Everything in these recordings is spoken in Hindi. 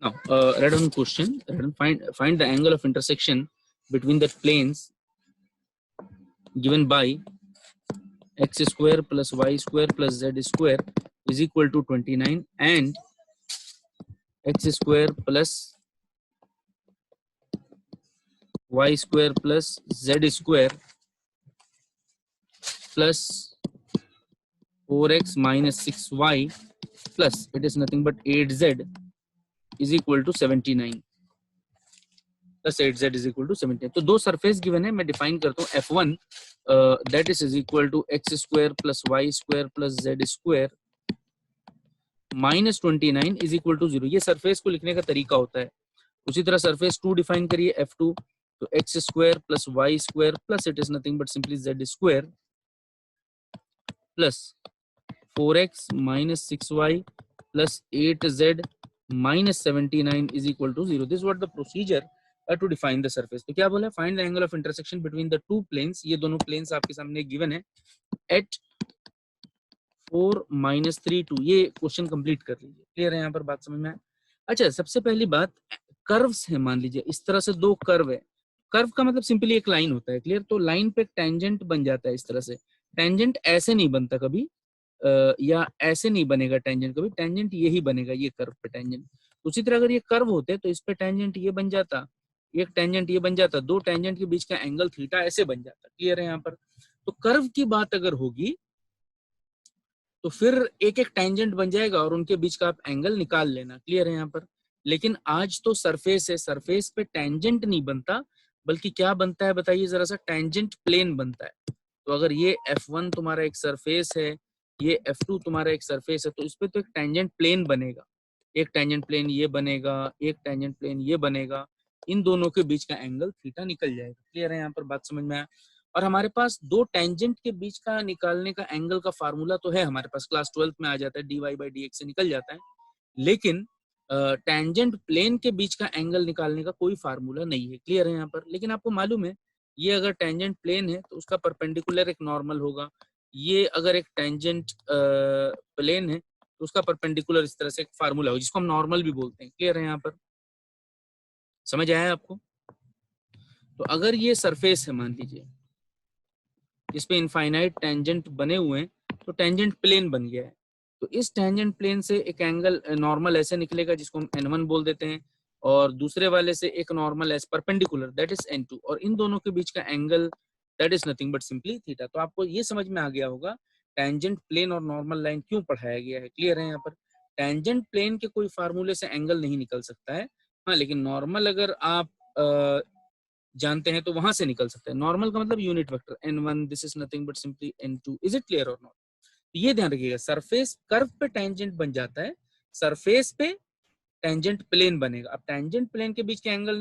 Now, read on question. Find the angle of intersection between the planes given by x square plus y square plus z square is equal to 29 and x square plus y square plus z square plus 4x minus 6y plus it is nothing but 8z is equal to 79 plus 8z is equal to 79. तो दो सरफेस गिवन है, मैं डिफाइन करता हूँ f1 that is equal to x square plus y square plus z square minus 29 is equal to 0. ये सरफेस को लिखने का तरीका होता है. उसी तरह सरफेस 2 डिफाइन करिए f2, तो x square plus y square plus it is nothing but simply z square plus 4x minus 6y plus 8z minus 79 is equal to 0. This is what the procedure to define the surface. तो क्या बोला? Find the angle of intersection between the two planes. ये दोनों planes आपके सामने given है at 4 minus 3 2. ये क्वेश्चन कंप्लीट कर लीजिए. क्लियर है यहाँ पर बात समझ में? अच्छा, सबसे पहली बात कर्व्स है. मान लीजिए इस तरह से दो कर्व है. कर्व का मतलब सिंपली एक लाइन होता है. क्लियर? तो लाइन पे टेंजेंट बन जाता है इस तरह से. टेंजेंट ऐसे नहीं बनता कभी, या ऐसे नहीं बनेगा टेंजेंट कभी. टेंजेंट यही बनेगा, ये कर्व पे टेंजेंट. उसी तरह अगर ये कर्व होते तो इस पे टेंजेंट ये बन जाता, एक टेंजेंट ये बन जाता, दो टेंजेंट के बीच का एंगल थीटा ऐसे बन जाता. क्लियर है यहाँ पर? तो कर्व की बात अगर होगी तो फिर एक एक टेंजेंट बन जाएगा और उनके बीच का आप एंगल निकाल लेना. क्लियर है यहाँ पर? लेकिन आज तो सरफेस है, सरफेस पे टेंजेंट नहीं बनता, बल्कि क्या बनता है बताइए जरा सा? टेंजेंट प्लेन बनता है. तो अगर ये f1 तुम्हारा एक सरफेस है, ये f2 तुम्हारा एक सरफेस है, तो इस पे तो एक टेंजेंट प्लेन बनेगा. एक टेंजेंट प्लेन ये बनेगा, एक टेंजेंट प्लेन ये बनेगा. इन दोनों के बीच का एंगल थीटा निकल जाएगा. क्लियर है यहाँ पर? बात समझ में आया? और हमारे पास दो टेंजेंट के बीच का निकालने का एंगल का फार्मूला तो है हमारे पास, क्लास 12 में आ जाता है, dy/dx से निकल जाता है. लेकिन टेंजेंट प्लेन के बीच का एंगल निकालने का कोई फार्मूला नहीं है. क्लियर है यहाँ पर? लेकिन आपको मालूम है ये अगर टेंजेंट प्लेन है तो उसका परपेंडिकुलर एक नॉर्मल होगा. ये अगर एक टेंजेंट प्लेन है तो उसका परपेंडिकुलर इस तरह से एक फार्मूला होगा जिसको हम नॉर्मल भी बोलते हैं. क्लियर है यहाँ पर? समझ आया आपको? तो अगर ये सरफेस है मान लीजिए जिसपे इनफाइनाइट टेंजेंट बने हुए हैं, तो टेंजेंट प्लेन बन गया है. तो इस टेंजेंट प्लेन से एक एंगल नॉर्मल ऐसे निकलेगा जिसको हम n1 बोल देते हैं, और दूसरे वाले से एक normal S perpendicular that is n2, और इन दोनों के बीच का angle that is nothing but simply theta. तो आपको ये समझ में आ गया होगा टेंजेंट प्लेन और नॉर्मल लाइन क्यों पढ़ाया गया है. क्लियर है यहाँ पर? टेंजेंट प्लेन के कोई फार्मूले से एंगल नहीं निकल सकता है, हाँ, लेकिन नॉर्मल अगर आप जानते हैं तो वहां से निकल सकता है. नॉर्मल का मतलब unit vector n1, this is nothing but simply n2. Is it clear और नॉट? ये ध्यान रखिएगा, सरफेस कर्व पे टेंजेंट बन जाता है, सरफेस पे टेंजेंट प्लेन बनेगा. अब टेंजेंट प्लेन के बीच का एंगल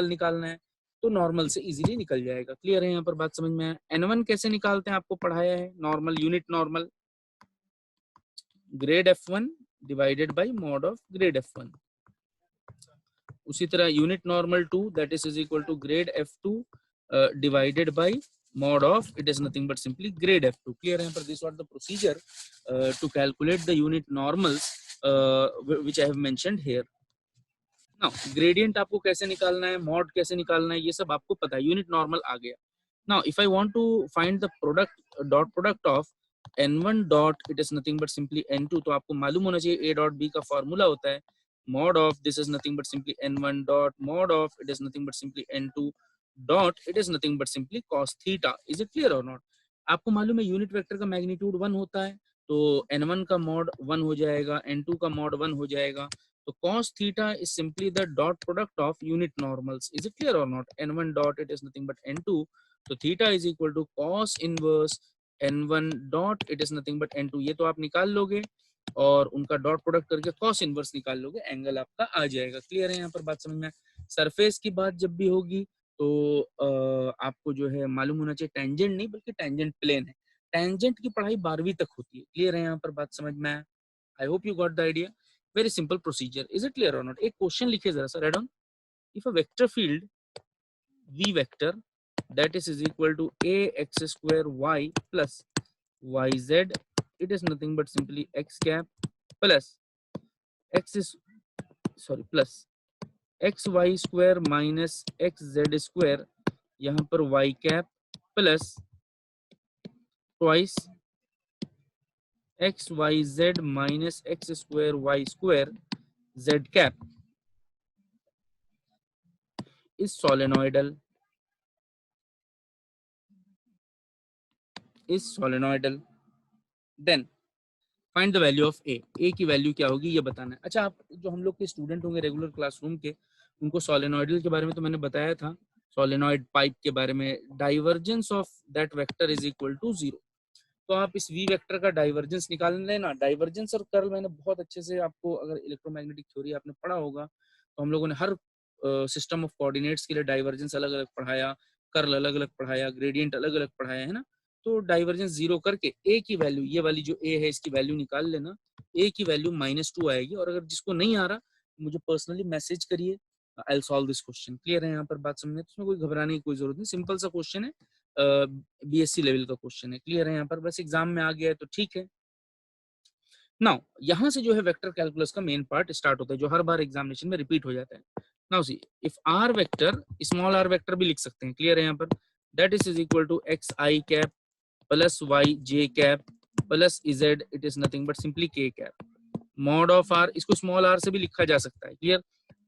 निकालना है तो नॉर्मल से इजीली निकल जाएगा. क्लियर है यहाँ पर? बात समझ में आया? n1 कैसे निकालते हैं आपको पढ़ाया है. Normal, unit normal, grade f1 divided by mod of grade f1. उसी तरह unit normal 2 that is equal to grade f2 divided by mod of it is nothing but simply grade f2. Clear है पर? this what the procedure to calculate the unit normals which I have mentioned here. now gradient आपको कैसे निकालना है, mod कैसे निकालना है, ये सब आपको पता है. यूनिट नॉर्मल आ गया. now if I want to find the dot product of n1 dot it is nothing but simply n2, तो आपको मालूम होना चाहिए a dot b का फॉर्मूला होता है mod of this is nothing but simply n1 dot mod of it is nothing but simply n2 dot it is nothing but simply cos theta. Is it clear और नॉट? आपको मालूम है यूनिट वेक्टर का मैग्नीट्यूड 1 होता है, तो n1 का मॉड 1 हो जाएगा, n2 का मॉड 1 हो जाएगा. तो cos theta is simply the dot product of unit normals. Is it clear और not? n1 dot it is nothing but n2, तो theta is equal to cos inverse n1 dot it is nothing but n2. ये तो आप निकाल लोगे और उनका डॉट प्रोडक्ट करके cos इनवर्स निकाल लोगे, एंगल आपका आ जाएगा. क्लियर है यहाँ पर? बात समझ में? सरफेस की बात जब भी होगी तो आपको जो है मालूम होना चाहिए टेंजेंट नहीं बल्कि टेंजेंट प्लेन है. टेंजेंट की पढ़ाई 12वीं तक होती है. क्लियर है यहाँ पर? बात समझ में आया? आई hope you got the idea. Very simple procedure. Is it clear और नॉट? एक क्वेश्चन लिखिए जरा सा, red on. If a vector field v vector that is equal to ax square y plus yz, it is nothing but simply x cap plus x is sorry plus X Y square minus X Z square, यहाँ पर Y cap plus twice X Y Z minus x square Y square Z cap is solenoidal, then find the value of A की वैल्यू क्या होगी ये बताना है। अच्छा, आप जो हम लोग के स्टूडेंट होंगे रेगुलर क्लासरूम के, उनको सोलेनोइडल के बारे में तो मैंने बताया था, सोलेनोइड पाइप के बारे में, divergence of that vector is equal to 0। तो आप इस वी वेक्टर का डाइवर्जेंस निकाल लेना। डाइवर्जेंस और कर्ल मैंने बहुत अच्छे से आपको, अगर इलेक्ट्रोमैग्नेटिक थ्योरी आपने पढ़ा होगा तो हम लोगों ने हर सिस्टम ऑफ कोऑर्डिनेट्स के लिए डाइवर्जेंस अलग अलग पढ़ाया, कर्ल अलग अलग पढ़ाया, ग्रेडियंट अलग अलग पढ़ाया है ना। तो डाइवर्जेंस 0 करके ए की वैल्यू, ये वाली जो ए है इसकी वैल्यू निकाल लेना। ए की वैल्यू -2 आएगी, और अगर जिसको नहीं आ रहा मुझे पर्सनली मैसेज करिए, आई will solve this question. Clear है यहाँ पर बात समझने? तो इसमें कोई घबराने की कोई जरूरत नहीं, सिंपल सा क्वेश्चन है, बीएससी लेवल का क्वेश्चन है। क्लियर है यहाँ पर? बस एग्जाम में आ गया है तो ठीक है। नाउ यहाँ से जो है वेक्टर कैलकुलस का मेन पार्ट स्टार्ट होता है, जो हर बार एग्जामिनेशन में रिपीट हो जाता है। Now see, if r vector, small r vector भी लिख सकते हैं, क्लियर है यहाँ पर, that is equal to x I cap plus Y J cap plus z, it is nothing but simply के कैप मॉड ऑफ आर, इसको स्मॉल आर से भी लिखा जा सकता है, clear,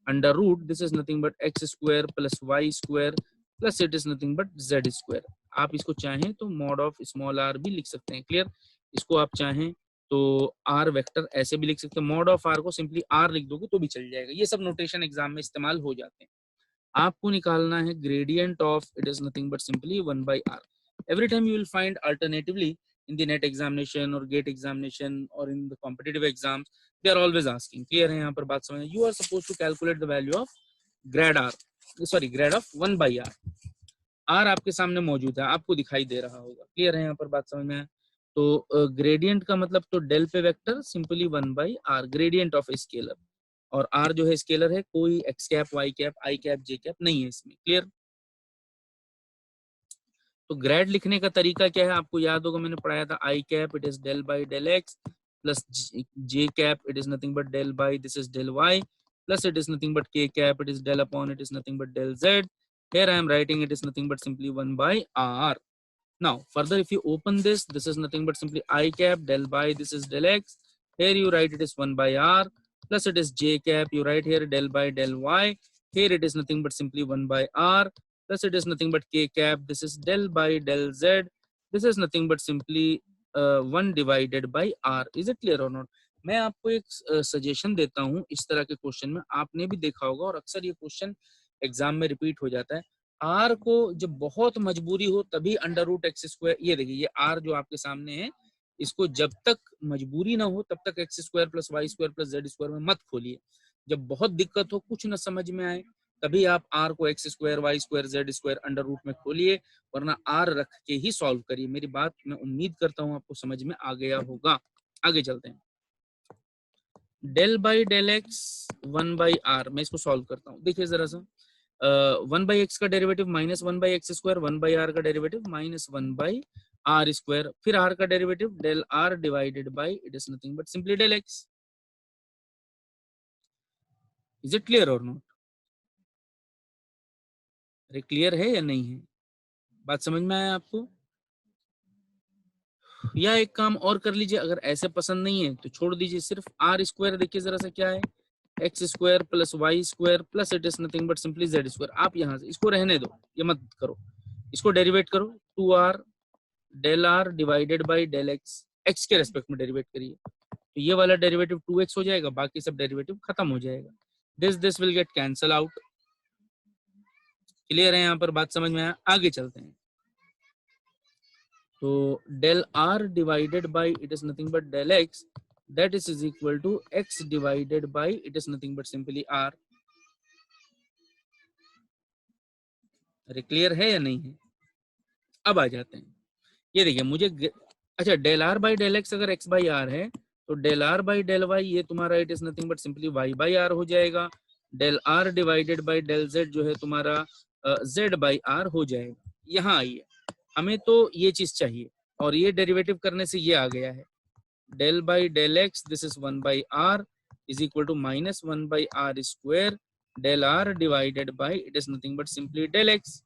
under root this is nothing but x square plus y square plus it is nothing but z square. आप इसको चाहें तो मॉड ऑफ स्मॉल आर भी लिख सकते हैं, क्लियर। इसको आप चाहें तो आर वेक्टर ऐसे भी लिख सकते हैं, मॉड ऑफ आर को सिंपली आर लिख दोगे तो भी चल जाएगा। ये सब नोटेशन एग्जाम में इस्तेमाल हो जाते हैं। आपको निकालना है gradient of, it is nothing but simply 1/r। every time you will find alternatively in the net examination or gate examination or in the competitive exams, they are always asking, clear है यहाँ पर बात समझ? you are supposed to calculate the value of grad r, sorry grad of 1/r। r आपके सामने मौजूद है, आपको दिखाई दे रहा होगा, क्लियर है यहाँ पर बात समझ में? तो ग्रेडियंट का मतलब तो डेल पे vector simply 1/r, gradient of scalar, और r जो है स्केलर है, कोई x cap y cap i cap j cap नहीं है इसमें, क्लियर। तो ग्रेड लिखने का तरीका क्या है आपको याद होगा, मैंने पढ़ाया था, I cap it is del by del X plus J cap it is nothing but del by this is del Y plus it is nothing but K cap it is del upon it is nothing but del Z. Here I am writing it is nothing but simply 1/r. Now further if you open this is nothing but simply I cap del by this is del x. Here you write it is 1/r plus it is j cap, you write here del by del y. Here it is nothing but simply 1/r plus it is nothing but k cap, this is del by del z, this is nothing but simply 1 divided by r. Is it clear or not? मैं आपको एक सजेशन देता हूँ, इस तरह के क्वेश्चन में आपने भी देखा होगा और अक्सर ये क्वेश्चन एग्जाम में रिपीट हो जाता है, आर को जब बहुत मजबूरी हो तभी अंडर रूट एक्स स्क्वायर, ये देखिए ये आर जो आपके सामने है, इसको जब तक मजबूरी ना हो तब तक x square plus y square plus z square में मत खोलिए। जब बहुत दिक्कत हो, कुछ ना समझ में आए, तभी आप आर को x square Y square z square under root में खोलिए, वरना आर रख के ही सॉल्व करिए। मेरी बात मैं उम्मीद करता हूँ आपको समझ में आ गया होगा। आगे चलते हैं, del by del x 1/r, मैं इसको सॉल्व करता हूँ। देखिए जरा सा, 1/x का डेरिवेटिव -1/x स्क्वायर, 1/r का डेरिवेटिव -1/r स्क्वायर, फिर r का derivative del r divided by it is nothing but simply del x। Is it clear और नॉट? अरे क्लियर है या नहीं है? बात समझ में आया आपको? या एक काम और कर लीजिए, अगर ऐसे पसंद नहीं है तो छोड़ दीजिए, सिर्फ r स्क्वायर देखिए जरा सा क्या है, x square plus y square plus it is nothing but simply z square. आप यहाँ से इसको रहने दो, ये मत करो, इसको डेरिवेट करो, 2r del r divided by del x, x के रेस्पेक्ट में डेरिवेट करिए, तो ये वाला डेरिवेटिव 2x हो जाएगा, बाकी सब डेरिवेटिव खत्म हो जाएगा, this will get cancel out. Clear है यहाँ पर बात समझ में आया? आगे चलते हैं, तो del r divided by it is nothing but del x, that is equal to x divided by it is nothing but simply r। अरे क्लियर है या नहीं है? अब आ जाते हैं, ये देखिए मुझे अच्छा del are by del x अगर एक्स बाई आर है तो del are by del y ये तुम्हारा it is nothing but simply y by r हो जाएगा, del r divided by del z जो है तुम्हारा जेड बाई आर हो जाएगा। यहाँ आइए, हमें तो ये चीज चाहिए और ये डेरिवेटिव करने से ये आ गया है, del by del x this is 1/r is equal to minus 1 by r square del r divided by it is nothing but simply del x.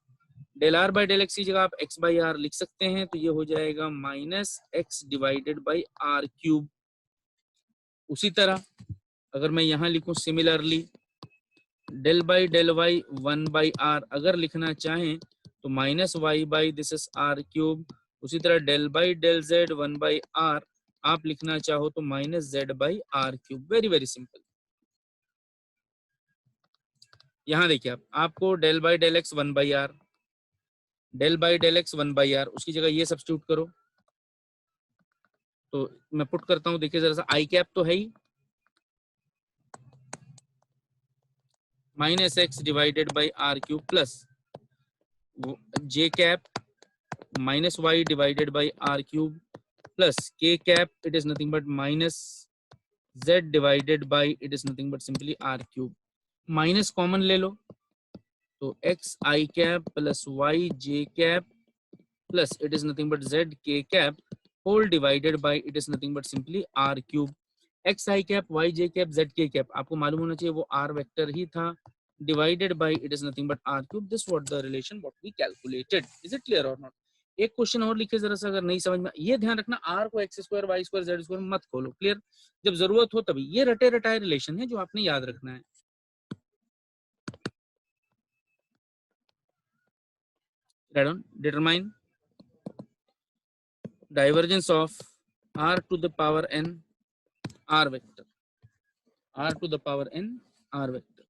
del r by del x की जगह आप x by r लिख सकते हैं, तो ये हो जाएगा minus x divided by are cube. उसी तरह अगर मैं यहाँ लिखूं similarly del by del y 1 by r अगर लिखना चाहें तो minus y by this is r cube. उसी तरह del by del z 1 by r आप लिखना चाहो तो minus z by are cube. Very very simple. यहाँ देखिए आपको del by del x 1 by are, del by del x 1 by are, उसकी जगह ये सब्स्टिट्यूट करो। तो मैं पुट करता हूँ, देखिए जरा सा, आई कैप तो है ही minus X divided by are cube plus J cap minus Y divided by are cube plus K cap it is nothing but minus Z divided by it is nothing but simply R cube. Minus common ले लो तो X I cap plus Y J cap plus it is nothing but Z के cap whole divided by it is nothing but simply R cube. X I cap Y J cap Z के कैप आपको मालूम होना चाहिए वो आर वेक्टर ही था, divided by it is nothing but r cube. This what the relation what we calculated. Is it clear or not? एक क्वेश्चन और लिखे जरा सा, अगर नहीं समझ में, ये ध्यान रखना r को x square y square z square मत खोलो, क्लियर? जब जरूरत हो तभी, ये रटे रटाए रिलेशन है जो आपने याद रखना है। Right on. Determine divergence of r to the power n r vector, r to the power n r vector,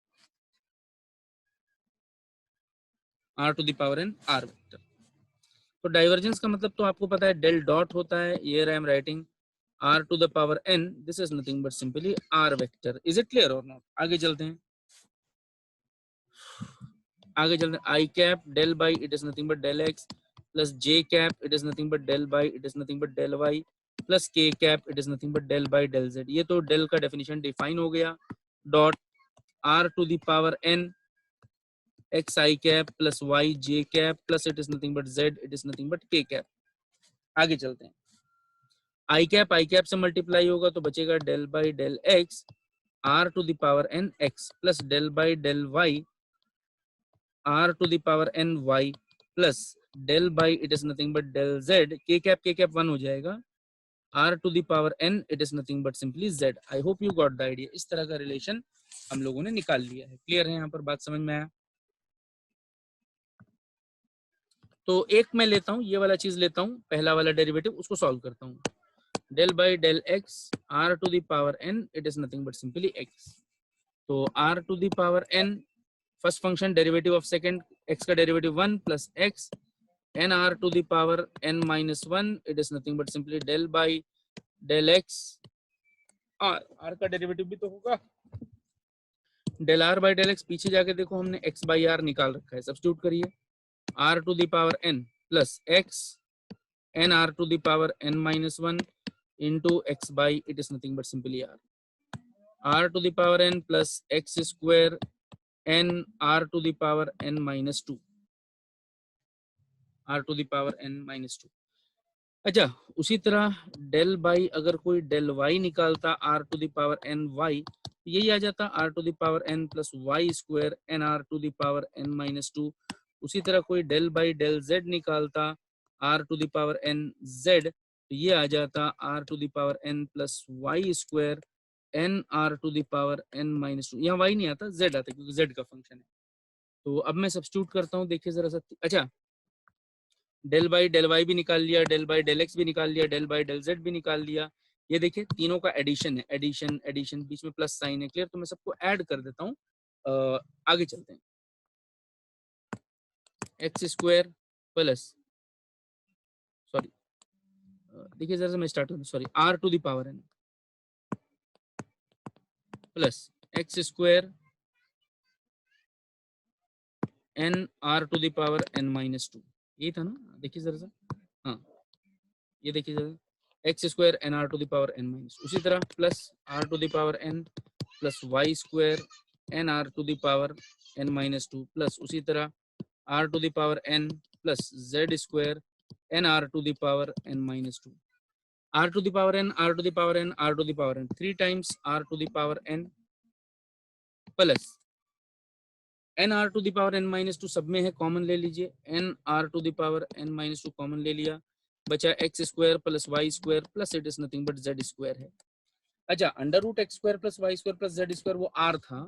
r to the power n r vector। तो डाइवर्जेंस का मतलब तो आपको पता है डेल डॉट होता है, ये I am writing r to the power n, this is nothing but simply r vector. Is it clear or not? आगे चलते हैं, आगे चलते हैं। i cap del by it is nothing but del x plus j cap it is nothing but del by it is nothing but del y plus k cap it is nothing but del by del z। ये तो del का डेफिनेशन डिफाइन हो गया। Dot r to the power n x i cap plus y j cap plus it is nothing but z it is nothing but k cap। आगे चलते हैं, आई कैप से मल्टीप्लाई होगा तो बचेगा del by del x r to the power n x plus del by del y r to the power n y plus del by it is nothing but del z. के कैप 1 हो जाएगा, r to the power n it is nothing but simply z. I hope you got the idea. इस तरह का रिलेशन हम लोगों ने निकाल लिया है। क्लियर है यहाँ पर, बात समझ में आया? तो एक मैं लेता हूँ, ये वाला चीज लेता हूँ, पहला वाला डेरिवेटिव, उसको सॉल्व करता हूँ। del by del x r to the power n it is nothing but simply x। तो r to the power n first function derivative of second x का derivative 1 plus x n r to the power n minus 1 it is nothing but simply del by del x r का डेरिवेटिव भी तो होगा del r by del x। पीछे जाके देखो हमने x by r निकाल रखा है, सब्स्टिट्यूट करिए r to the power n plus x n r to the power n minus 1 into x by it is nothing but simply r to the power n plus x square n r to the power n minus 2 r to the power n minus 2। अच्छा, उसी तरह डेल बाई अगर कोई डेल वाई निकालता r to the power n y, यही आ जाता r to the power n plus y square n r to the power n minus 2। उसी तरह कोई डेल बाई डेल z निकालता r to the power n z, तो ये आ जाता r to the power n plus y square n r to the power n minus 2। यहाँ y नहीं आता, z आता है क्योंकि z का फंक्शन है। तो अब मैं सब्स्टिट्यूट करता हूँ, देखिए जरा सा। अच्छा, डेल बाई डेल वाई भी निकाल लिया, डेल बाई डेल एक्स भी निकाल लिया, डेल बाई डेल जेड भी निकाल लिया। ये देखिए तीनों का एडिशन है, एडिशन एडिशन, बीच में प्लस साइन है। क्लियर? तो मैं सबको ऐड कर देता हूँ। आगे चलते हैं, एक्स स्क्वायर प्लस, सॉरी देखिए जरा सा मैं स्टार्ट करूँ, sorry, r to the power n plus x square n r to the power n minus 2। ये था ना, देखिए जरा सा, हाँ ये देखिए जरा, x square n r to the power n minus, उसी तरह plus r to the power n plus y square n r to the power n minus 2 plus उसी तरह r to the power n plus z square n r to the power n minus 2। r to the power n, r to the power n, r to the power n, 3 times r to the power n plus n r to the power n minus 2 सब में है, कॉमन ले लीजिए, n r to the power n minus 2 common ले लिया, बचा x square plus y square plus it is nothing but z square है। अच्छा, under root x square plus y square plus z square वो r था,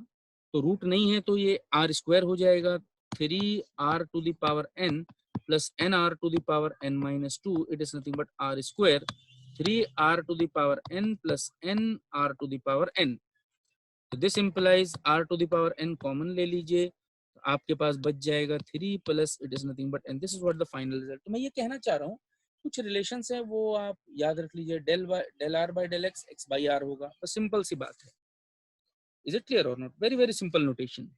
तो रूट नहीं है तो ये r स्क्वायर हो जाएगा, 3r to the power n plus nr to the power n minus 2 it is nothing but r square, 3r to the power n plus nr to the power n। तो this implies r to the power n common ले लीजिए, तो आपके पास बच जाएगा 3 plus it is nothing but n। This is what the final result. तो मैं ये कहना चाह रहा हूँ कुछ रिलेशंस है वो आप याद रख लीजिए, del are by del x, x by r होगा, बस सिंपल सी बात है। इज इट क्लियर और not? Very very simple notation.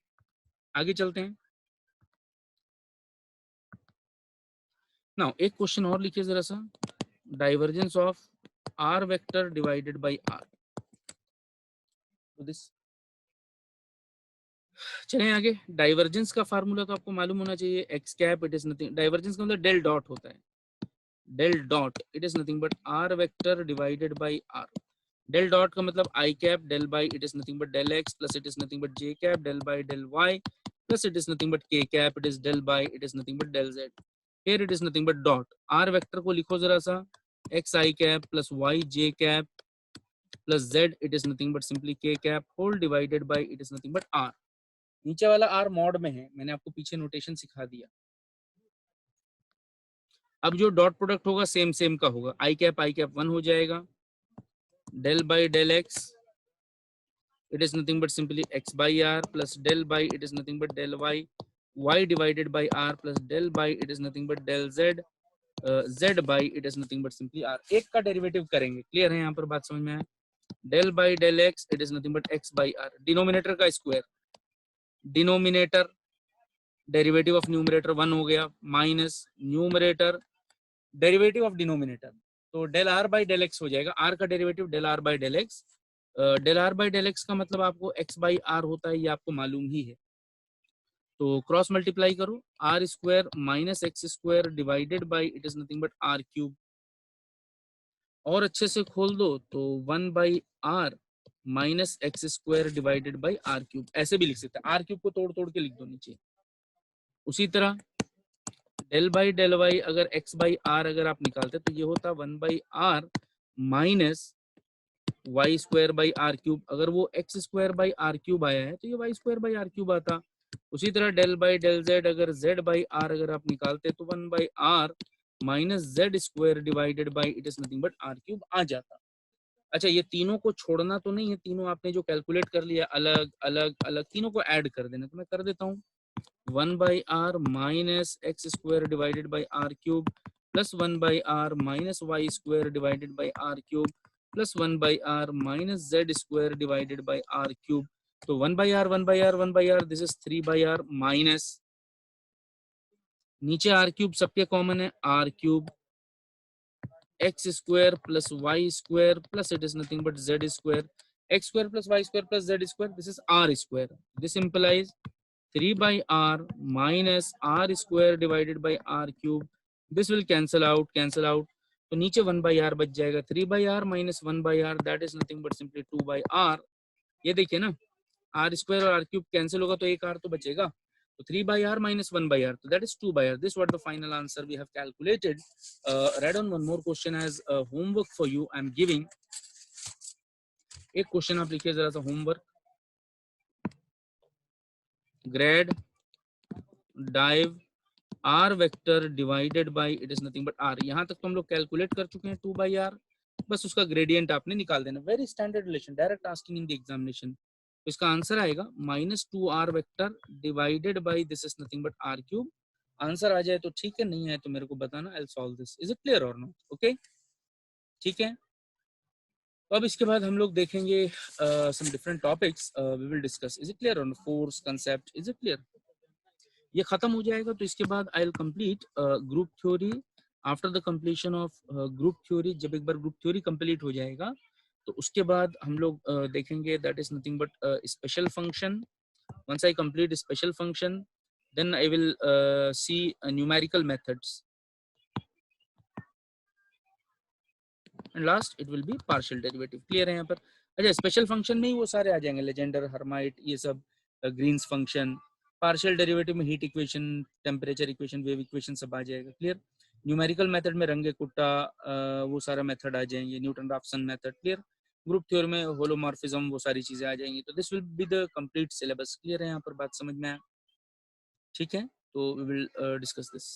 आगे चलते हैं। नाउ एक क्वेश्चन और लिखिए जरा सा, divergence of r vector divided by r. This, चलें आगे। डाइवर्जेंस का फार्मूला तो आपको मालूम होना चाहिए, X cap it is nothing, divergence का मतलब डेल डॉट होता है, del dot it is nothing but R vector divided by are. Del dot का मतलब I cap del by it is nothing but del X plus it is nothing but J cap del by del Y plus it is nothing but K cap it is del by it is nothing but del Z. Here it is nothing but dot R vector को लिखो जरा सा, X I cap plus Y J cap plus Z it is nothing but simply के cap whole divided by it is nothing but R. नीचे वाला आर मॉड में है, मैंने आपको पीछे नोटेशन सिखा दिया। अब जो डॉट प्रोडक्ट होगा सेम सेम का होगा, आई कैप 1 हो जाएगा, del by del x it is nothing but simply x by r plus del by it is nothing but del y, y divided by r plus del by it is nothing but del z, z by it is nothing but simply r। एक का डेरिवेटिव करेंगे, क्लियर है यहाँ पर बात समझ में आया? del by del x it is nothing but x by r, denominator का square, denominator derivative of numerator 1 हो गया, minus numerator derivative of denominator, तो del are by del X हो जाएगा, आर का derivative del are by del X. Del are by del X का मतलब आपको एक्स बाई आर होता है, ये आपको मालूम ही है, तो क्रॉस मल्टीप्लाई करो, r square minus x square divided by it is nothing but r cube, और अच्छे से खोल दो तो 1 by r minus x square divided by are cube, ऐसे भी लिख सकते हैं, आर क्यूब को तोड़ तोड़ के लिख दो नीचे। उसी तरह डेल बाई डेल वाई अगर एक्स बाई आर अगर आप निकालते तो ये होता 1 by r minus y square by are cube, अगर वो x square by are cube आया है तो ये y square by are cube आता। उसी तरह डेल बाई डेल जेड अगर जेड बाई आर अगर आप निकालते तो 1 by r minus z square divided by it is nothing but r cube आ जाता। अच्छा, ये तीनों को छोड़ना तो नहीं है, तीनों आपने जो कैलकुलेट कर लिया अलग अलग अलग, तीनों को ऐड कर देना, तो मैं कर देता हूँ 1 by r minus x square divided by are cube plus 1 by r minus y square divided by are cube plus 1 by r minus z square divided by are cube. तो 1 by r 1 by r 1 by r this is 3 by r minus नीचे आर क्यूब सबके कॉमन है, r cube x square plus y square plus it is nothing but z square, x square plus y square plus z square this is r square. This implies 3 by r minus r square divided by r cube, this will cancel out, तो नीचे 1 by r बच जाएगा, 3 by r minus 1 by r that is nothing but simply 2 by r। ये देखिए ना, r square और r cube कैंसिल होगा तो एक r तो बचेगा, तो 3 by r minus 1 by r, तो that is 2 by r। This what the final answer we have calculated। Write on one more question as homework for you I am giving। एक क्वेश्चन आप लिखिए जरा सा homework, grade dive r vector divided bye it is nothing but r, यहाँ तक तो हम लोग कैलकुलेट कर चुके हैं 2 बाई r, बस उसका ग्रेडियंट आपने निकाल देना, very standard relation, direct asking in the examination. तो इसका आंसर आएगा minus 2r vector divided by this is nothing but r cube. Answer आ जाए तो ठीक है, नहीं आए तो मेरे को बताना, I will solve this. Is it clear और नॉट? ओके, ठीक है। तो अब इसके बाद हम लोग देखेंगे some different topics we will discuss. Is it clear on force concept? Is it clear? ये खत्म हो जाएगा तो इसके बाद I will complete group theory. After the completion of group theory, जब एक बार ग्रुप थ्योरी कंप्लीट हो जाएगा तो उसके बाद हम लोग देखेंगे that is nothing but special function. Once I complete special function then I will see numerical methods. And last it will be partial derivative. Clear है यहाँ पर? अच्छा, स्पेशल फंक्शन में ही वो सारे आ जाएंगे, लेजेंडर, हर्माइट, ये सब, ग्रीन्स फंक्शन। पार्शियल डेरिवेटिव में heat equation, temperature equation, wave equation सब आ जाएगा। क्लियर? न्यूमेरिकल मेथड में रंगे कुट्टा, वो सारा मेथड आ जाएंगे, Newton Raphson method. Clear? Group theory में होलोमॉर्फिज्म, वो सारी चीजें आ जाएंगी। तो this will be the complete syllabus. Clear है यहाँ पर? बात समझ में आया? ठीक है, तो वी विल डिस्कस दिस।